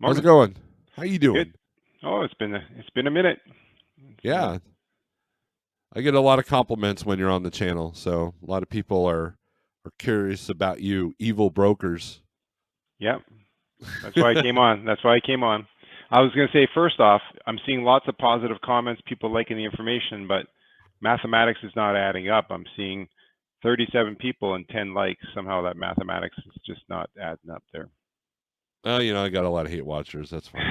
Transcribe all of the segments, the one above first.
How's it Morning. going? How you Good. doing? Oh, it's been a minute. It's, Yeah, I get a lot of compliments when you're on the channel, so a lot of people are curious about you, evil brokers. yeah, that's why I came on. That's why I came on. I was going to say first off, I'm seeing lots of positive comments, people liking the information, but mathematics is not adding up. I'm seeing 37 people and 10 likes. Somehow that mathematics is just not adding up there. Oh, I got a lot of hate watchers. That's fine.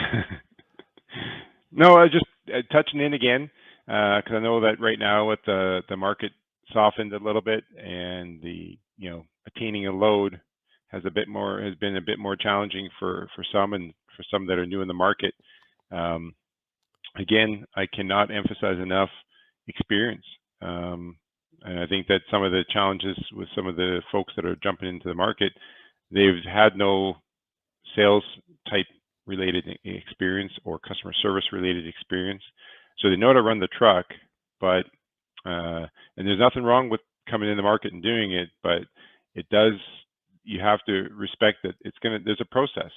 No, I was just touching in again because I know that right now with the market softened a little bit and the attaining a load has been a bit more challenging for some and for some that are new in the market. Um, Again, I cannot emphasize enough experience. And I think that some of the challenges with some of the folks that are jumping into the market, they've had no sales type related experience or customer service related experience. So they know how to run the truck, but and there's nothing wrong with coming in the market and doing it, but it does you have to respect that there's a process.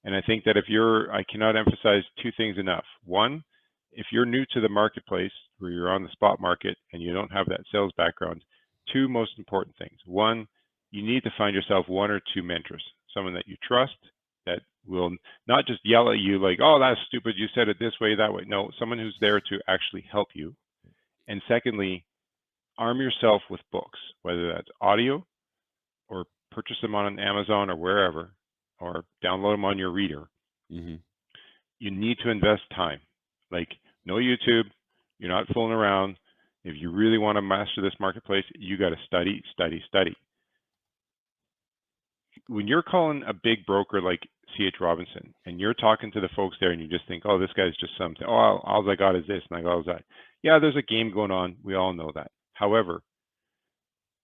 And I think that I cannot emphasize two things enough. One, if you're new to the marketplace where you're on the spot market and you don't have that sales background, two most important things. One, you need to find yourself one or two mentors, someone that you trust that will not just yell at you like, oh, that's stupid, you said it this way, that way. No, someone who's there to actually help you. And secondly, arm yourself with books, whether that's audio or purchase them on Amazon or wherever, or download them on your reader. Hmm. You need to invest time. Like, no YouTube, you're not fooling around. If you really want to master this marketplace, you got to study, study, study. When you're calling a big broker like C.H. Robinson and you're talking to the folks there and you just think, oh, this guy's just something, oh, all I got is this and I got all that. Yeah, there's a game going on. We all know that. However,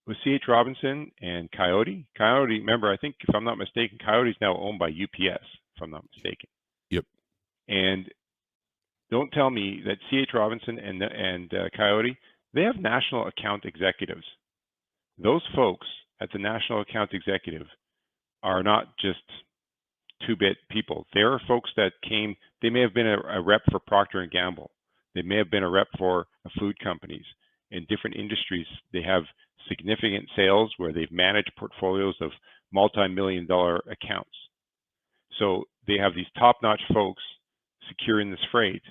with C.H. Robinson and Coyote, remember, I think if I'm not mistaken, Coyote's now owned by UPS, if I'm not mistaken. Yep. And don't tell me that C.H. Robinson and Coyote, they have national account executives. Those folks at the national account executive are not just two-bit people. There are folks that came. They may have been a rep for Procter and Gamble. They may have been a rep for food companies in different industries. They have significant sales where they've managed portfolios of multi-million-dollar accounts. So they have these top-notch folks securing this freight,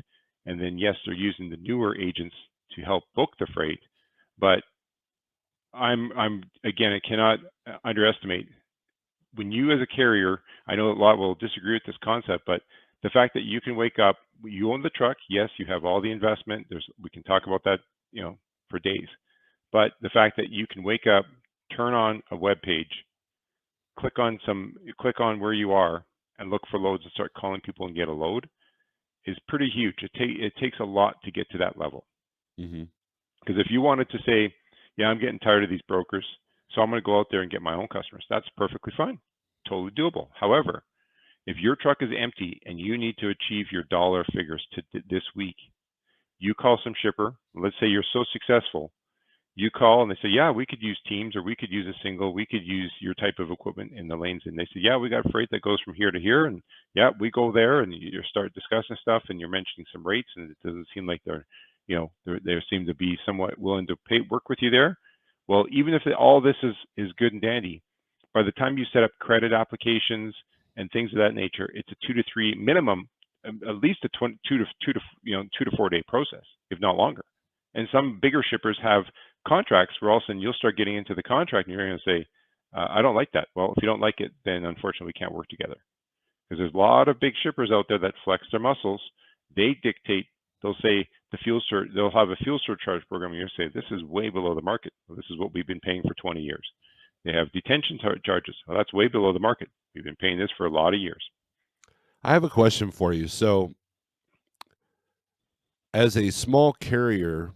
and then yes, they're using the newer agents to help book the freight. But I'm again, I cannot underestimate when you as a carrier, I know a lot will disagree with this concept, but the fact that you can wake up, you own the truck, yes, you have all the investment. We can talk about that, for days. But the fact that you can wake up, turn on a web page, click on where you are, and look for loads and start calling people and get a load is pretty huge. It takes a lot to get to that level. Hmm. Because if you wanted to say, yeah, I'm getting tired of these brokers, so I'm going to go out there and get my own customers, that's perfectly fine, totally doable. However, if your truck is empty and you need to achieve your dollar figures this week, you call some shipper. Let's say you're so successful, you call and they say, yeah, we could use Teams or we could use a single, we could use your type of equipment in the lanes. And they say, yeah, we got freight that goes from here to here. And yeah, we go there and you start discussing stuff and you're mentioning some rates and it doesn't seem like they seem to be somewhat willing to work with you there. Well, even if all this is good and dandy, by the time you set up credit applications and things of that nature, it's a 2 to 3 minimum, at least a 2 to 4 day process, if not longer. And some bigger shippers have contracts where all of a sudden you'll start getting into the contract and you're going to say, I don't like that. Well, if you don't like it, then unfortunately we can't work together. Because there's a lot of big shippers out there that flex their muscles. They dictate, they'll say they'll have a fuel surcharge program and you'll say, this is way below the market. Well, this is what we've been paying for 20 years. They have detention charges. Well, that's way below the market. We've been paying this for a lot of years. I have a question for you. So, as a small carrier,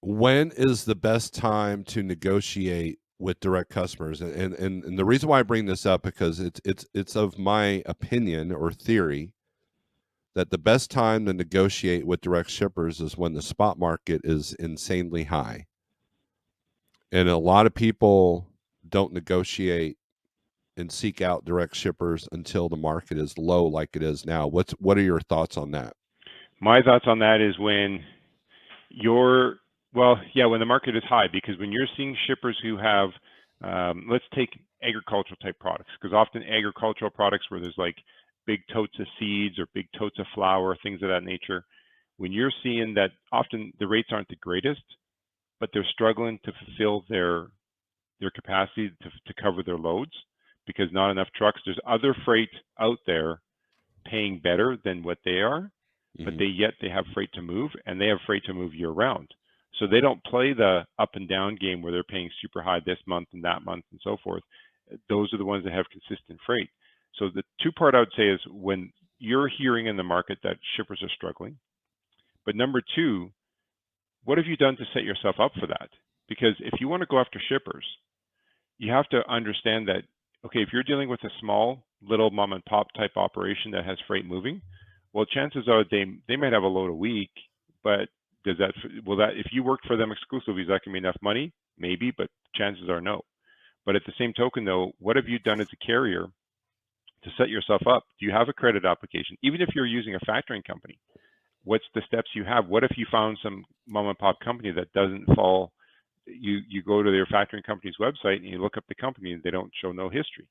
when is the best time to negotiate with direct customers? And the reason why I bring this up because it's of my opinion or theory that the best time to negotiate with direct shippers is when the spot market is insanely high. And a lot of people don't negotiate and seek out direct shippers until the market is low like it is now. What are your thoughts on that? My thoughts on that is when when the market is high, because when you're seeing shippers who have, let's take agricultural type products, because often agricultural products where there's like big totes of seeds or big totes of flour, things of that nature, when you're seeing that often the rates aren't the greatest, but they're struggling to fulfill their capacity to cover their loads because not enough trucks. There's other freight out there paying better than what they are, but Mm-hmm. they have freight to move, and they have freight to move year round. So they don't play the up and down game where they're paying super high this month and that month and so forth. Those are the ones that have consistent freight. So the two part I would say is when you're hearing in the market that shippers are struggling, but number two, what have you done to set yourself up for that? Because if you want to go after shippers, you have to understand that, okay, if you're dealing with a small little mom and pop type operation that has freight moving, well, chances are they might have a load a week, but if you work for them exclusively, is that going to be enough money? Maybe, but chances are no. But at the same token, though, what have you done as a carrier to set yourself up? Do you have a credit application? Even if you're using a factoring company, what's the steps you have? What if you found some mom and pop company that doesn't fall? You go to their factoring company's website and you look up the company and they don't show no history.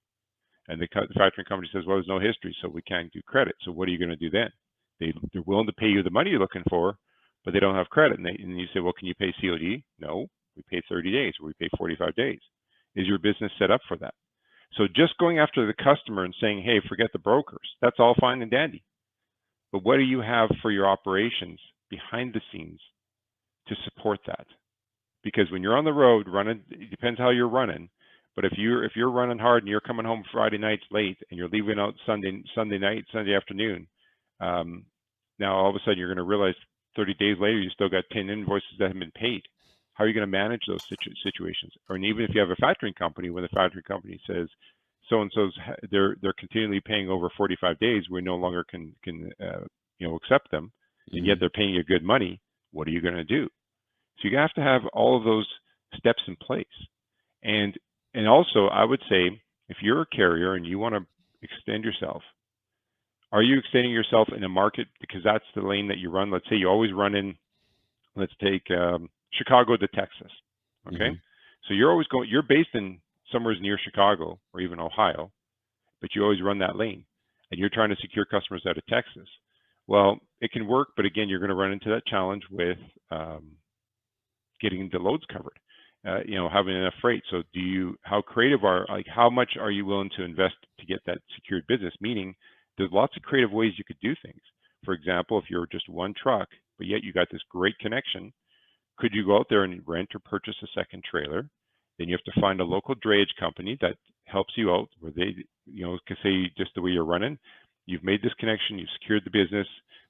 And the factoring company says, well, there's no history, so we can't do credit. So what are you going to do then? They're willing to pay you the money you're looking for, but they don't have credit. And you say, well, can you pay COD? No, we pay 30 days or we pay 45 days. Is your business set up for that? So just going after the customer and saying, hey, forget the brokers, that's all fine and dandy. But what do you have for your operations behind the scenes to support that? Because when you're on the road running, it depends how you're running. But if you're running hard and you're coming home Friday nights late and you're leaving out Sunday night, Sunday afternoon, now all of a sudden you're going to realize 30 days later you still got 10 invoices that haven't been paid. How are you going to manage those situations? Or even if you have a factoring company, when the factoring company says so and so's they're continually paying over 45 days, we no longer can accept them, and yet they're paying you good money. What are you going to do? So you have to have all of those steps in place. And also, I would say, if you're a carrier and you want to extend yourself, are you extending yourself in a market because that's the lane that you run? Let's say you always run in, let's take Chicago to Texas, okay? Mm-hmm. So you're based in somewhere near Chicago or even Ohio, but you always run that lane, and you're trying to secure customers out of Texas. Well, it can work, but again, you're going to run into that challenge with getting the loads covered, having enough freight. So how creative how much are you willing to invest to get that secured business? Meaning there's lots of creative ways you could do things. For example, if you're just one truck, but yet you got this great connection, could you go out there and rent or purchase a second trailer? Then you have to find a local drayage company that helps you out where they, can say just the way you're running, you've made this connection, you've secured the business.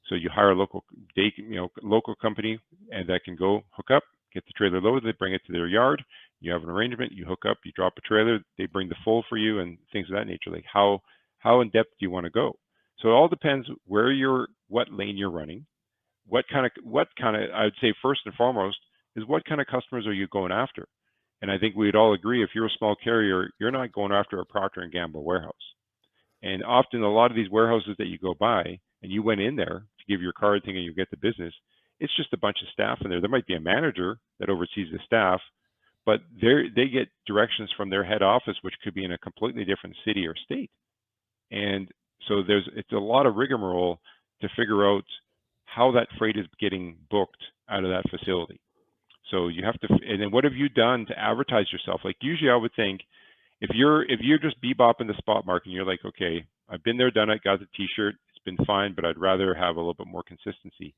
So you hire a local company and that can go hook up, get the trailer loaded, they bring it to their yard. You have an arrangement, you hook up, you drop a trailer, they bring the full for you and things of that nature. Like how in depth do you want to go? So it all depends what lane you're running. What kind of I would say first and foremost is what kind of customers are you going after? And I think we'd all agree if you're a small carrier, you're not going after a Procter and Gamble warehouse. And often a lot of these warehouses that you go by and you went in there to give your card thing and you get the business, it's just a bunch of staff in there. There might be a manager that oversees the staff, but they get directions from their head office, which could be in a completely different city or state. And so it's a lot of rigmarole to figure out how that freight is getting booked out of that facility. So you have to, and then what have you done to advertise yourself? Like usually I would think if you're just bebopping the spot market and you're like, okay, I've been there, done it, got the t-shirt, it's been fine, but I'd rather have a little bit more consistency.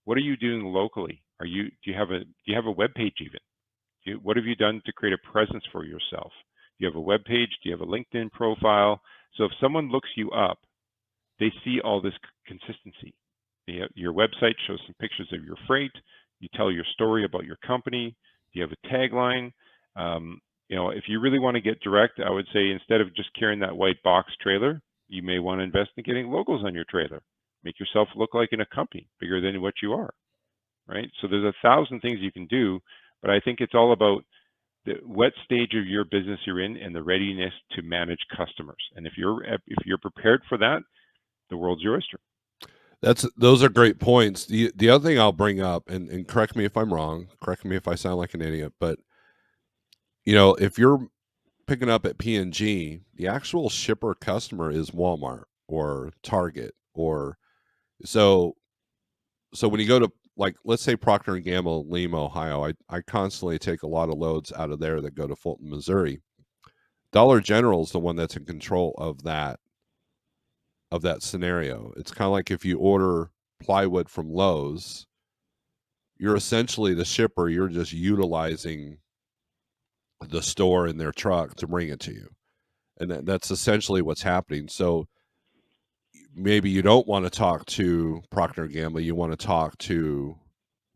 What are you doing locally? Do you have a web page even? What have you done to create a presence for yourself? Do you have a web page? Do you have a LinkedIn profile? So if someone looks you up, they see all this consistency. Your website shows some pictures of your freight. You tell your story about your company. Do you have a tagline? If you really want to get direct, I would say instead of just carrying that white box trailer, you may want to invest in getting logos on your trailer. Make yourself look like in a company bigger than what you are, right? So there's 1,000 things you can do, but I think it's all about what stage of your business you're in and the readiness to manage customers. And if you're prepared for that, the world's your oyster. Those are great points. The other thing I'll bring up, and correct me if I'm wrong, correct me if I sound like an idiot, but if you're picking up at P&G, the actual shipper customer is Walmart or Target, or so when you go to, like, let's say Procter and Gamble, Lima, Ohio, I constantly take a lot of loads out of there that go to Fulton, Missouri. Dollar General is the one that's in control of that scenario. It's kind of like if you order plywood from Lowe's, you're essentially the shipper. You're just utilizing the store in their truck to bring it to you, and that's essentially what's happening. So maybe you don't want to talk to Procter and Gamble. You want to talk to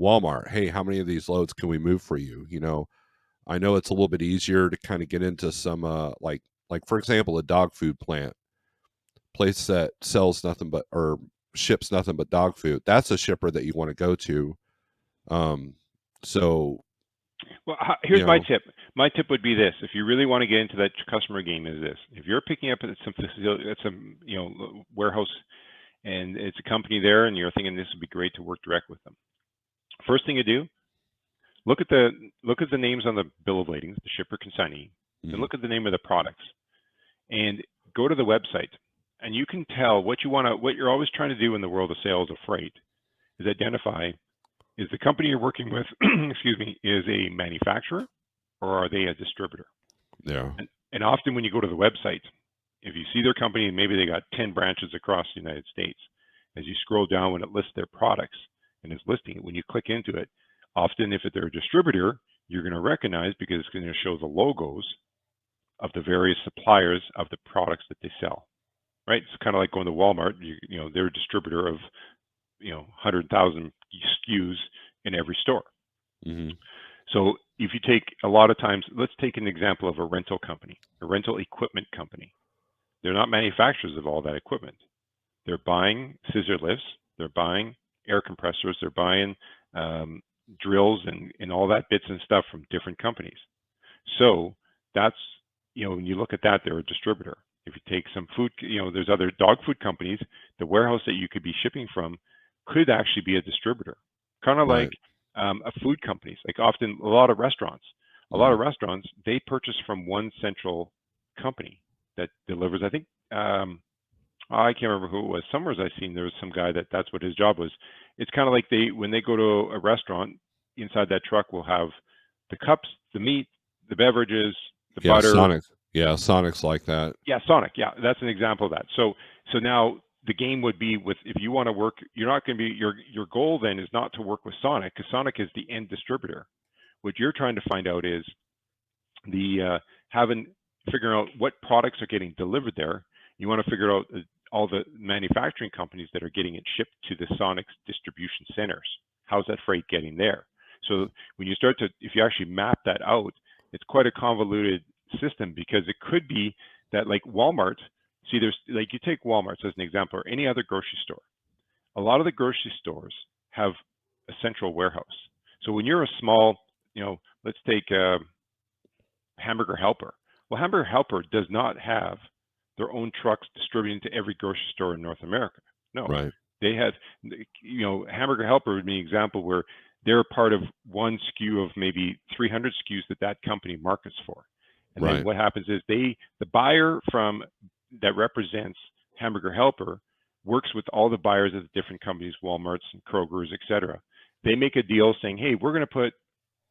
Walmart. Hey, how many of these loads can we move for you? I know it's a little bit easier to kind of get into some like for example, a dog food place that sells nothing but, or ships nothing but dog food. That's a shipper that you want to go to. So Well, here's my tip. My tip would be this: if you really want to get into that customer game, is this: if you're picking up at some facility, at some warehouse, and it's a company there, and you're thinking this would be great to work direct with them. First thing you do, look at the names on the bill of lading, the shipper consignee, and look at the name of the products, and go to the website, and you can tell what you're always trying to do in the world of sales of freight is identify, is the company you're working with, excuse me, is a manufacturer or are they a distributor? Yeah. And often when you go to the website, if you see their company, maybe they got 10 branches across the United States. As you scroll down when it lists their products and it's listing it, when you click into it, often if they're a distributor, you're going to recognize, because it's going to show the logos of the various suppliers of the products that they sell, right? It's kind of like going to Walmart. They're a distributor of 100,000 SKUs in every store. Mm-hmm. So if you take a lot of times, let's take an example of a rental company, a rental equipment company. They're not manufacturers of all that equipment. They're buying scissor lifts, they're buying air compressors, they're buying drills and all that bits and stuff from different companies. So that's, when you look at that, they're a distributor. If you take some food, there's other dog food companies, the warehouse that you could be shipping from could actually be a distributor, kind of Right. like a food companies. Like often a lot of restaurants, they purchase from one central company that delivers. I think I can't remember who it was. Somewhere I've seen there was some guy that's what his job was. It's kind of like when they go to a restaurant, inside that truck will have the cups, the meat, the beverages, the butter. Sonic's like that. Yeah, Sonic. Yeah, that's an example of that. So now the game would be with, if you want to work, you're not going to be, your goal then is not to work with Sonic, because Sonic is the end distributor. What you're trying to find out is figuring out what products are getting delivered there. You want to figure out all the manufacturing companies that are getting it shipped to the Sonic's distribution centers. How's that freight getting there? So when you start to, if you actually map that out, it's quite a convoluted system, because it could be that, like Walmart, there's, like, you take Walmart as an example, or any other grocery store. A lot of the grocery stores have a central warehouse. So when you're a small, let's take Hamburger Helper. Well, Hamburger Helper does not have their own trucks distributing to every grocery store in North America. No, Right. they have, Hamburger Helper would be an example where they're part of one SKU of maybe 300 SKUs that company markets for. And then what happens is the buyer that represents Hamburger Helper works with all the buyers of the different companies, Walmarts and Kroger's, et cetera. They make a deal saying, hey, we're going to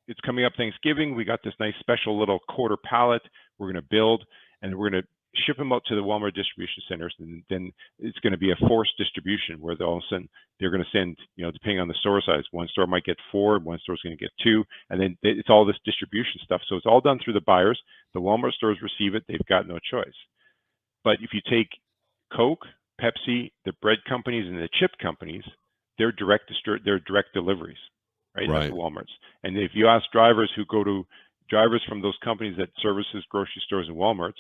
it's coming up Thanksgiving. We got this nice special little quarter pallet we're going to build, and we're going to ship them out to the Walmart distribution centers. And then it's going to be a forced distribution where all of a sudden they're going to send, depending on the store size, one store might get 4, one store's going to get 2, and then it's all this distribution stuff. So it's all done through the buyers. The Walmart stores receive it. They've got no choice. But if you take Coke, Pepsi, the bread companies, and the chip companies, they're direct deliveries, right? At the Walmarts. And if you ask drivers from those companies that services grocery stores and Walmarts,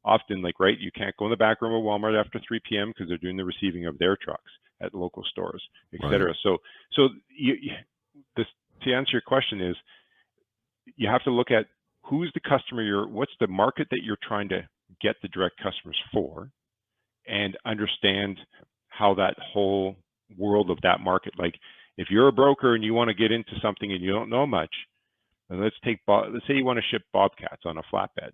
often, you can't go in the back room of Walmart after 3 p.m. because they're doing the receiving of their trucks at local stores, et cetera. So to answer your question is, you have to look at who's the customer what's the market that you're trying to get the direct customers for, and understand how that whole world of that market, like if you're a broker and you want to get into something and you don't know much, and let's say you want to ship bobcats on a flatbed.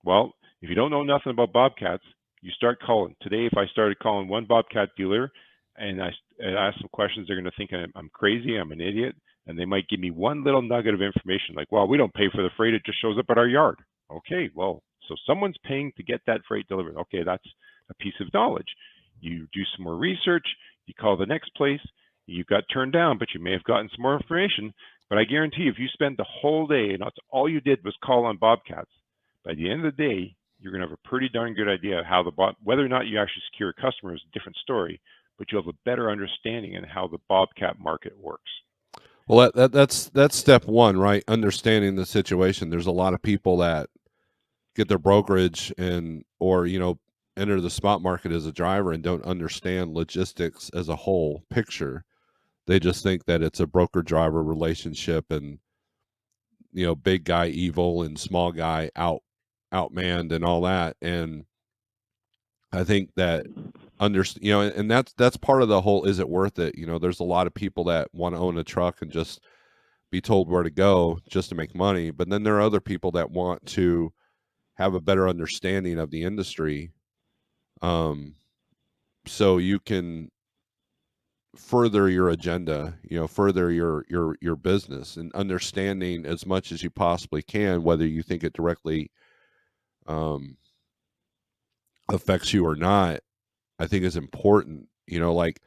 Well, if you don't know nothing about bobcats, you start calling. Today, if I started calling one bobcat dealer and I ask some questions, they're going to think I'm crazy, I'm an idiot, and they might give me one little nugget of information like, well, we don't pay for the freight, it just shows up at our yard. Okay, well, so someone's paying to get that freight delivered. Okay, that's a piece of knowledge. You do some more research, you call the next place, you got turned down, but you may have gotten some more information. But I guarantee you, if you spend the whole day and that's all you did was call on bobcats, by the end of the day, you're going to have a pretty darn good idea of how whether or not you actually secure a customer is a different story, but you'll have a better understanding in how the bobcat market works. Well, that's step one, right? Understanding the situation. There's a lot of people that get their brokerage or enter the spot market as a driver and don't understand logistics as a whole picture. They just think that it's a broker driver relationship, and big guy evil and small guy outmanned and all that. And I think that and that's part of the whole, is it worth it? There's a lot of people that want to own a truck and just be told where to go just to make money, but then there are other people that want to have a better understanding of the industry, so you can further your agenda, further your business, and understanding as much as you possibly can, whether you think it directly um, affects you or not. I think is important. Like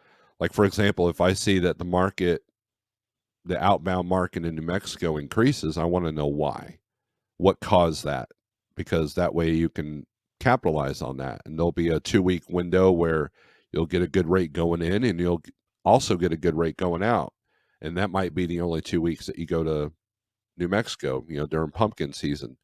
for example, if I see that the outbound market in New Mexico increases, I want to know why, what caused that, because that way you can capitalize on that, and there'll be a 2-week window where you'll get a good rate going in, and you'll also get a good rate going out, and that might be the only 2 weeks that you go to New Mexico, during pumpkin season.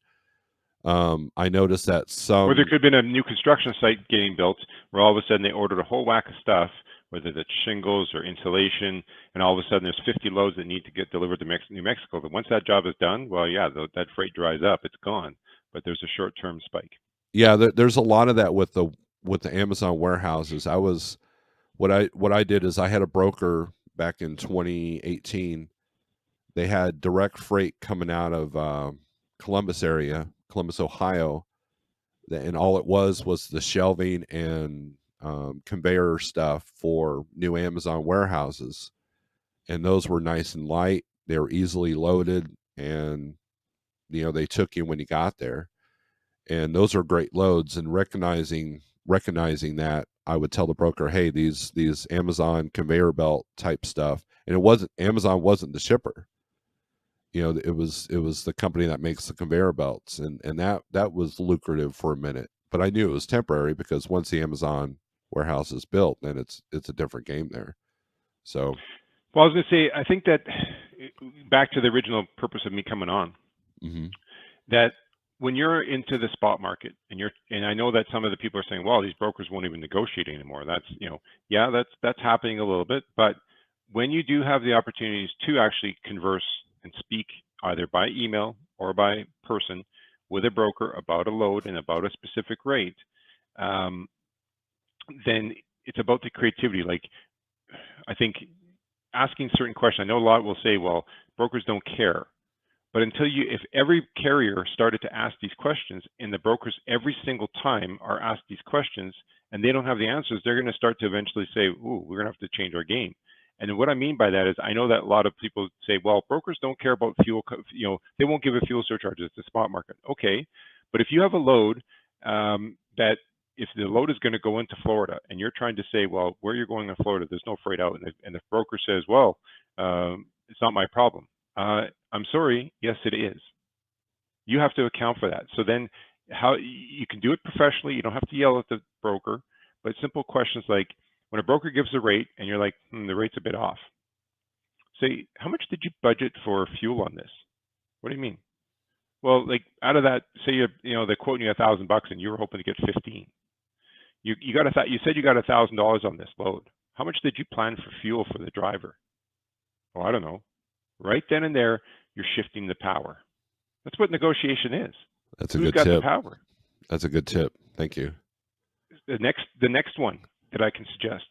I noticed that Or there some, could have been a new construction site getting built where all of a sudden they ordered a whole whack of stuff, whether that's shingles or insulation, and all of a sudden there's 50 loads that need to get delivered to New Mexico. But once that job is done, well, yeah, that freight dries up, it's gone. But there's a short-term spike. yeah, there's a lot of that with the Amazon warehouses. What I did is I had a broker back in 2018. They had direct freight coming out of Columbus area, Columbus, Ohio, and all it was the shelving and conveyor stuff for new Amazon warehouses, and those were nice and light. They were easily loaded, and they took you when you got there, and those are great loads. And recognizing that, I would tell the broker, hey, these Amazon conveyor belt type stuff, and Amazon wasn't the shipper. It was the company that makes the conveyor belts, and that was lucrative for a minute, but I knew it was temporary, because once the Amazon warehouse is built, then it's a different game there. So, Well, I was going to say, I think that back to the original purpose of me coming on, mm-hmm. that when you're into the spot market and I know that some of the people are saying, well, these brokers won't even negotiate anymore. That's, yeah, that's happening a little bit. But when you do have the opportunities to actually converse and speak either by email or by person with a broker about a load and about a specific rate, then it's about the creativity. Like, I think asking certain questions, I know a lot will say, well, brokers don't care. But if every carrier started to ask these questions, and the brokers every single time are asked these questions and they don't have the answers, they're going to start to eventually say, ooh, we're going to have to change our game. And what I mean by that is, I know that a lot of people say, well, brokers don't care about fuel, they won't give a fuel surcharge, it's the spot market. Okay, but if you have a load that if the load is going to go into Florida and you're trying to say, well, where you're going in Florida, there's no freight out, and the broker says, well, it's not my problem. I'm sorry, yes, it is. You have to account for that. So then how you can do it professionally, you don't have to yell at the broker, but simple questions like, when a broker gives a rate and you're like, the rate's a bit off, say, how much did you budget for fuel on this? What do you mean? Well, like out of that, say they're quoting you $1,000 and you were hoping to get 15. You said you got $1,000 on this load. How much did you plan for fuel for the driver? Oh, I don't know. Right then and there, you're shifting the power. That's what negotiation is. That's a Who's good got the tip. power? That's a good tip. Thank you. The next one that I can suggest.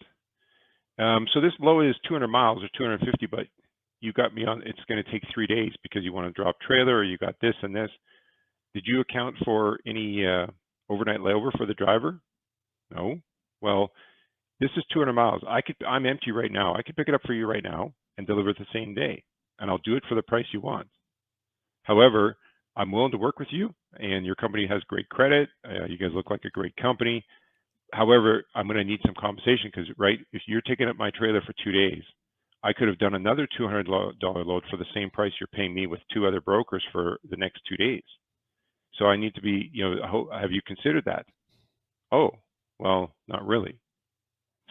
So this load is 200 miles or 250, but you got me on. It's going to take 3 days because you want to drop trailer, or you got this and this. Did you account for any overnight layover for the driver? No. Well, this is 200 miles. I'm empty right now. I could pick it up for you right now and deliver it the same day, and I'll do it for the price you want. However, I'm willing to work with you, and your company has great credit. You guys look like a great company. However, I'm going to need some compensation because, right, if you're taking up my trailer for 2 days, I could have done another $200 load for the same price you're paying me with 2 other brokers for the next 2 days. So I need to be, have you considered that? Oh, well, not really.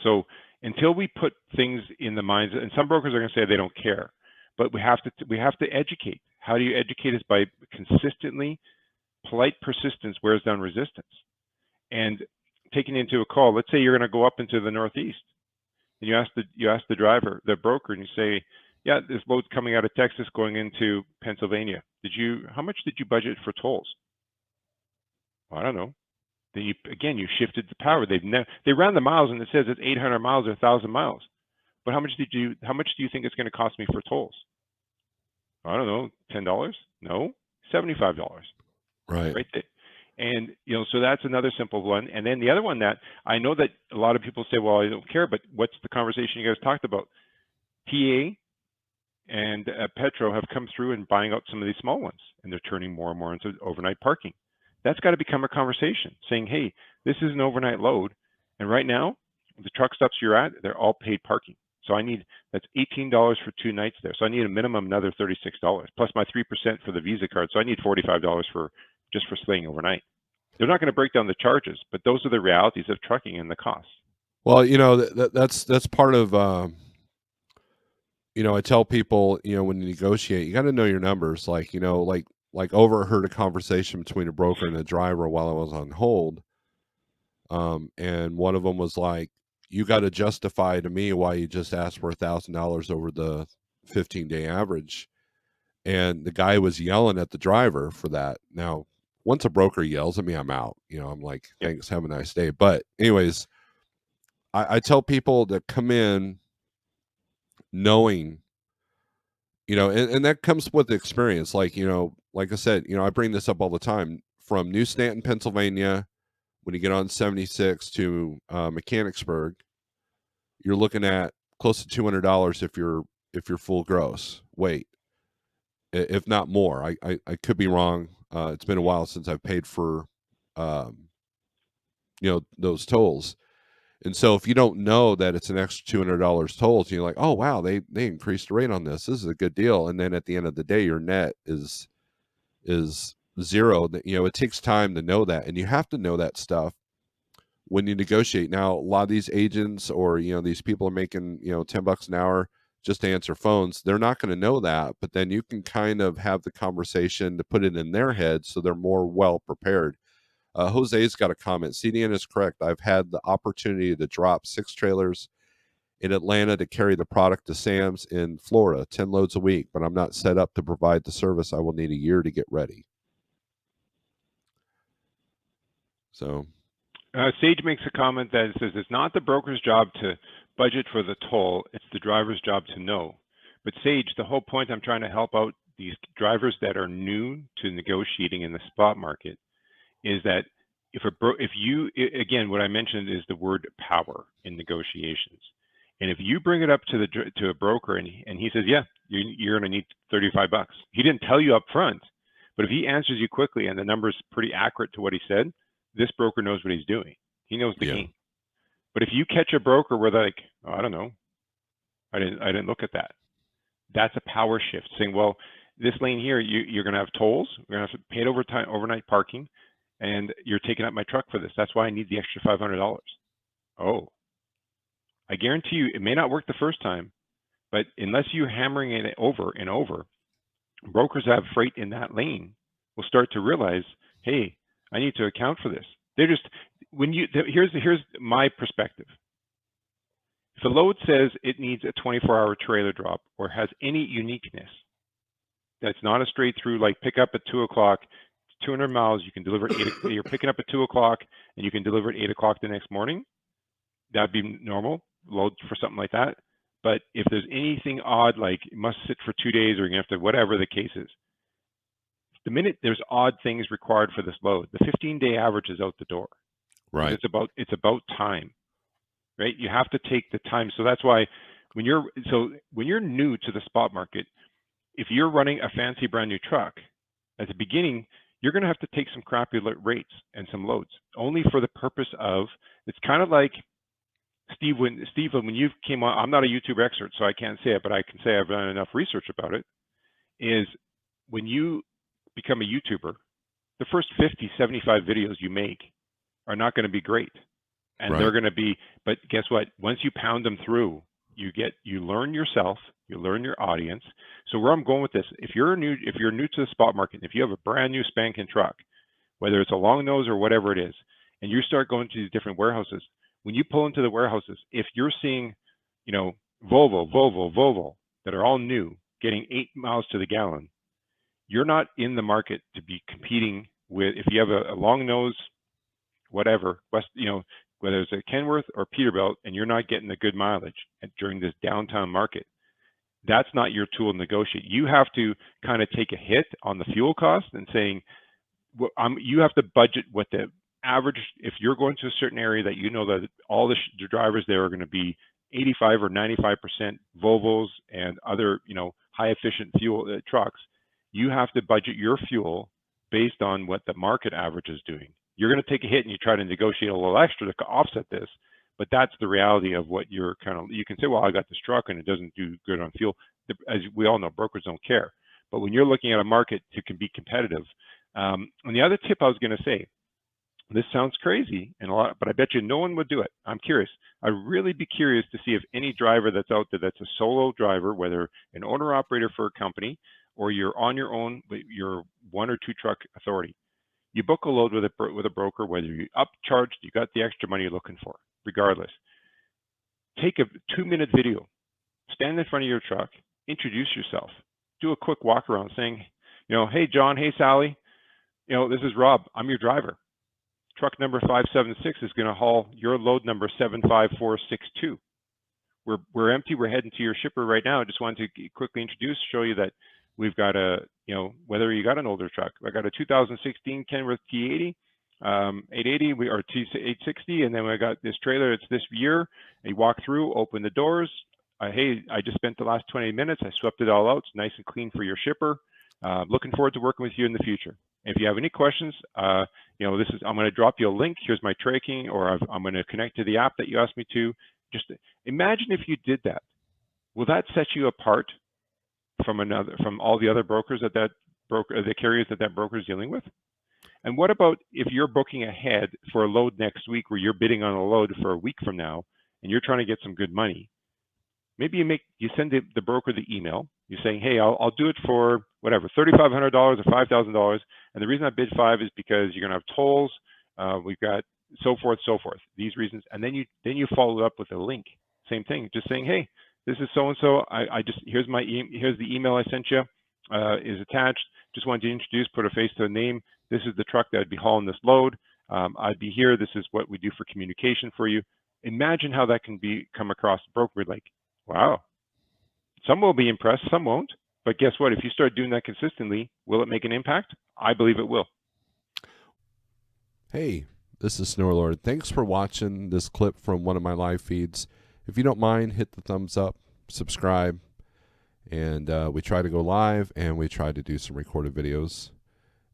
So until we put things in the minds, and some brokers are going to say they don't care, but we have to educate. How do you educate us? By consistently, polite persistence wears down resistance. And taking into a call, let's say you're going to go up into the Northeast, and you ask the driver, the broker, and you say, yeah, this load's coming out of Texas going into Pennsylvania. How much did you budget for tolls? Well, I don't know. Then you shifted the power. They ran the miles, and it says it's 800 miles or 1,000 miles. But how much do you think it's going to cost me for tolls? I don't know, $10? No, $75. Right. Right there. And so that's another simple one. And then the other one that I know that a lot of people say, well, I don't care, but what's the conversation you guys talked about? TA and Petro have come through and buying out some of these small ones, and they're turning more and more into overnight parking. That's got to become a conversation, saying, hey, this is an overnight load, and right now, the truck stops you're at, they're all paid parking. So that's $18 for 2 nights there. So I need a minimum another $36, plus my 3% for the Visa card. So I need $45 just for staying overnight. They're not going to break down the charges, but those are the realities of trucking and the costs. Well, that's part of, I tell people, when you negotiate, you got to know your numbers. Like overheard a conversation between a broker and a driver while I was on hold. And one of them was like, you got to justify to me why you just asked for $1,000 over the 15-day average. And the guy was yelling at the driver for that. Now, once a broker yells at me, I'm out. I'm like, thanks, have a nice day. But anyways, I tell people to come in knowing, and that comes with experience. Like I said, I bring this up all the time. From New Stanton, Pennsylvania, when you get on 76 to Mechanicsburg, you're looking at close to $200 if you're full gross weight, if not more. I could be wrong. It's been a while since I've paid for those tolls. And so if you don't know that it's an extra $200 tolls, you're like, oh wow, they increased the rate on this. This is a good deal. And then at the end of the day, your net is zero. It takes time to know that, and you have to know that stuff when you negotiate. Now, a lot of these agents or these people are making $10 an hour just to answer phones. They're not going to know that, but then you can kind of have the conversation to put it in their head so they're more well prepared. Jose's got a comment. CDN is correct. I've had the opportunity to drop 6 trailers in Atlanta to carry the product to Sam's in Florida, 10 loads a week, but I'm not set up to provide the service. I will need a year to get ready. So Sage makes a comment that says it's not the broker's job to budget for the toll, it's the driver's job to know. But Sage, the whole point I'm trying to help out these drivers that are new to negotiating in the spot market is that again, what I mentioned is the word power in negotiations. And if you bring it up to a broker and he says, yeah, you're going to need $35. He didn't tell you up front, but if he answers you quickly and the number is pretty accurate to what he said, this broker knows what he's doing. He knows the game. But if you catch a broker where they're like, oh, I don't know, I didn't look at that. That's a power shift, saying, well, this lane here, you're going to have tolls, we're going to have to pay it overnight parking, and you're taking up my truck for this. That's why I need the extra $500. Oh, I guarantee you, it may not work the first time, but unless you're hammering it over and over, brokers that have freight in that lane will start to realize, hey, I need to account for this. They're just here's my perspective. If a load says it needs a 24-hour trailer drop or has any uniqueness, That's not a straight through, like pick up at 2 o'clock, 200 miles, you can deliver at 8, you're picking up at 2 o'clock and you can deliver at 8 o'clock the next morning. That'd be normal load for something like that. But if there's anything odd, like it must sit for 2 days or you're gonna have to, whatever the case is, the minute there's odd things required for this load, the 15-day average is out the door. Right. It's about time, right? You have to take the time. So that's why when you're new to the spot market, if you're running a fancy brand new truck, at the beginning, you're going to have to take some crappy rates and some loads, only for the purpose of, it's kind of like Steve, when you came on, I'm not a YouTube expert, so I can't say it, but I can say I've done enough research about it, is when you become a YouTuber, the first 50, 75 videos you make are not going to be great. And Right. they're going to be, but guess what? Once you pound them through, you learn yourself, you learn your audience. So where I'm going with this, if you're new to the spot market, if you have a brand new spanking truck, whether it's a long nose or whatever it is, and you start going to these different warehouses, when you pull into the warehouses, if you're seeing, Volvo that are all new, getting 8 miles to the gallon, you're not in the market to be competing with, if you have a long nose, whatever, whether it's a Kenworth or Peterbilt, and you're not getting the good mileage during this downtown market, that's not your tool to negotiate. You have to kind of take a hit on the fuel cost and saying, you have to budget what the average, if you're going to a certain area that you know that all the drivers there are going to be 85 or 95% Volvos and other, high efficient fuel trucks, you have to budget your fuel based on what the market average is doing. You're going to take a hit and you try to negotiate a little extra to offset this, but that's the reality of what you can say, well, I got this truck and it doesn't do good on fuel. As we all know, brokers don't care. But when you're looking at a market to be competitive, and the other tip I was going to say, this sounds crazy and a lot, but I bet you no one would do it. I'm curious. I'd really be curious to see if any driver that's out there that's a solo driver, whether an owner operator for a company or you're on your own, but you're 1 or 2 truck authority. You book a load with a broker, whether you upcharged, you got the extra money you're looking for, regardless. Take a 2-minute video, stand in front of your truck, introduce yourself, do a quick walk around saying, hey, John, hey, Sally, this is Rob, I'm your driver. Truck number 576 is going to haul your load number 75462. We're empty, we're heading to your shipper right now. I just wanted to quickly introduce, show you that we've got whether you got an older truck. I got a 2016 Kenworth T80, 880, or T860, and then I got this trailer, it's this year. And you walk through, open the doors. Hey, I just spent the last 20 minutes. I swept it all out. It's nice and clean for your shipper. Looking forward to working with you in the future. If you have any questions, I'm going to drop you a link. Here's my tracking, or I'm going to connect to the app that you asked me to. Just imagine if you did that. Will that set you apart from all the other brokers the carriers that broker is dealing with? And what about if you're booking ahead for a load next week, where you're bidding on a load for a week from now, and you're trying to get some good money? Maybe you send the broker the email. You're saying, hey, I'll do it for whatever, $3,500 or $5,000. And the reason I bid 5 is because you're going to have tolls. We've got so forth. These reasons, and then you follow it up with a link. Same thing, just saying, hey, this is so and so. Here's the email I sent you. Is attached. Just wanted to introduce, put a face to a name. This is the truck that I'd be hauling this load. I'd be here. This is what we do for communication for you. Imagine how that can come across the broker. Like, wow. Some will be impressed, some won't. But guess what? If you start doing that consistently, will it make an impact? I believe it will. Hey, this is Snorelord. Thanks for watching this clip from one of my live feeds. If you don't mind, hit the thumbs up, subscribe, and we try to go live, and we try to do some recorded videos.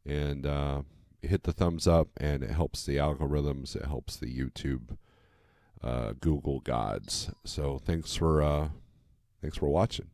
And hit the thumbs up, and it helps the algorithms. It helps the YouTube, Google gods. So thanks for watching.